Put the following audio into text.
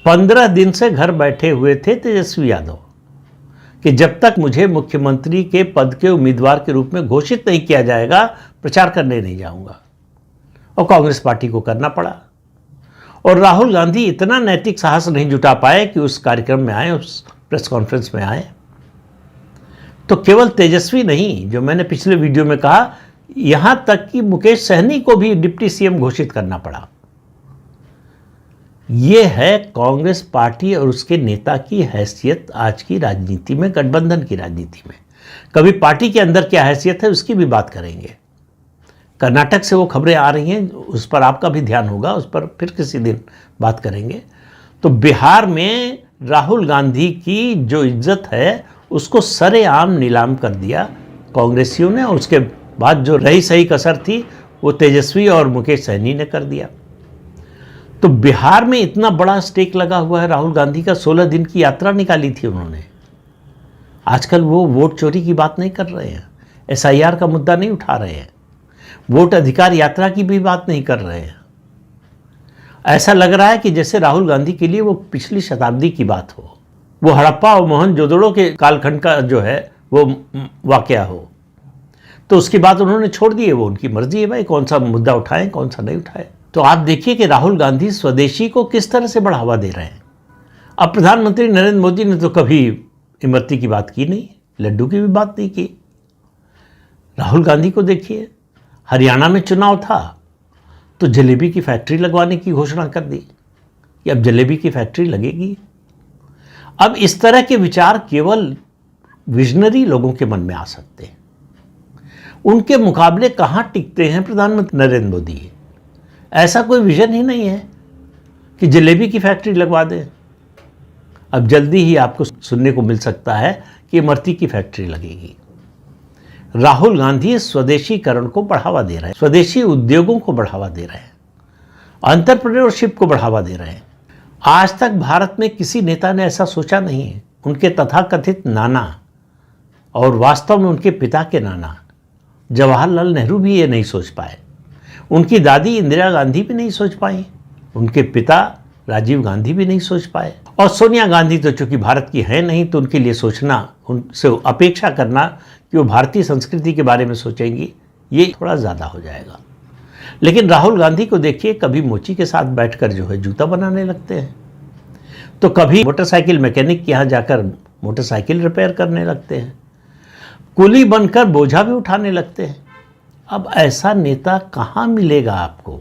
15 दिन से घर बैठे हुए थे तेजस्वी यादव कि जब तक मुझे मुख्यमंत्री के पद के उम्मीदवार के रूप में घोषित नहीं किया जाएगा, प्रचार करने नहीं जाऊंगा। और कांग्रेस पार्टी को करना पड़ा। और राहुल गांधी इतना नैतिक साहस नहीं जुटा पाए कि उस कार्यक्रम में आए, उस प्रेस कॉन्फ्रेंस में आए। तो केवल तेजस्वी नहीं, जो मैंने पिछले वीडियो में कहा, यहां तक कि मुकेश सहनी को भी डिप्टी सीएम घोषित करना पड़ा। यह है कांग्रेस पार्टी और उसके नेता की हैसियत आज की राजनीति में, गठबंधन की राजनीति में। कभी पार्टी के अंदर क्या हैसियत है उसकी भी बात करेंगे। कर्नाटक से वो खबरें आ रही हैं, उस पर आपका भी ध्यान होगा, उस पर फिर किसी दिन बात करेंगे। तो बिहार में राहुल गांधी की जो इज्जत है उसको सरेआम नीलाम कर दिया कांग्रेसियों ने, और उसके बाद जो रही सही कसर थी वो तेजस्वी और मुकेश सहनी ने कर दिया। तो बिहार में इतना बड़ा स्टेक लगा हुआ है राहुल गांधी का। 16 दिन की यात्रा निकाली थी उन्होंने। आजकल वो वोट चोरी की बात नहीं कर रहे हैं, एसआईआर का मुद्दा नहीं उठा रहे हैं, वोट अधिकार यात्रा की भी बात नहीं कर रहे हैं। ऐसा लग रहा है कि जैसे राहुल गांधी के लिए वो पिछली शताब्दी की बात हो, वो हड़प्पा और मोहनजोदड़ो के कालखंड का जो है वो वाकया हो। तो उसकी बात उन्होंने छोड़ दी है, वो उनकी मर्जी है भाई, कौन सा मुद्दा उठाएं कौन सा नहीं उठाएं। तो आप देखिए कि राहुल गांधी स्वदेशी को किस तरह से बढ़ावा दे रहे हैं। अब प्रधानमंत्री नरेंद्र मोदी ने तो कभी इमरती की बात की नहीं, लड्डू की भी बात नहीं की। राहुल गांधी को देखिए, हरियाणा में चुनाव था तो जलेबी की फैक्ट्री लगवाने की घोषणा कर दी कि अब जलेबी की फैक्ट्री लगेगी। अब इस तरह के विचार केवल विजनरी लोगों के मन में आ सकते हैं। उनके मुकाबले कहां टिकते हैं प्रधानमंत्री नरेंद्र मोदी। ऐसा कोई विजन ही नहीं है कि जलेबी की फैक्ट्री लगवा दें। अब जल्दी ही आपको सुनने को मिल सकता है कि इमरती की फैक्ट्री लगेगी। राहुल गांधी स्वदेशीकरण को बढ़ावा दे रहे हैं, स्वदेशी उद्योगों को बढ़ावा दे रहे हैं, एंटरप्रेन्योरशिप को बढ़ावा दे रहे हैं। आज तक भारत में किसी नेता ने ऐसा सोचा नहीं है। उनके तथाकथित नाना और वास्तव में उनके पिता के नाना जवाहरलाल नेहरू भी ये नहीं सोच पाए, उनकी दादी इंदिरा गांधी भी नहीं सोच पाई, उनके पिता राजीव गांधी भी नहीं सोच पाए, और सोनिया गांधी तो चूंकि भारत की है नहीं, तो उनके लिए सोचना, उनसे अपेक्षा करना कि वो भारतीय संस्कृति के बारे में सोचेंगी, ये थोड़ा ज़्यादा हो जाएगा। लेकिन राहुल गांधी को देखिए, कभी मोची के साथ बैठकर जो है जूता बनाने लगते हैं, तो कभी मोटरसाइकिल मैकेनिक के यहाँ जाकर मोटरसाइकिल रिपेयर करने लगते हैं, कुली बनकर बोझा भी उठाने लगते हैं। अब ऐसा नेता कहाँ मिलेगा आपको।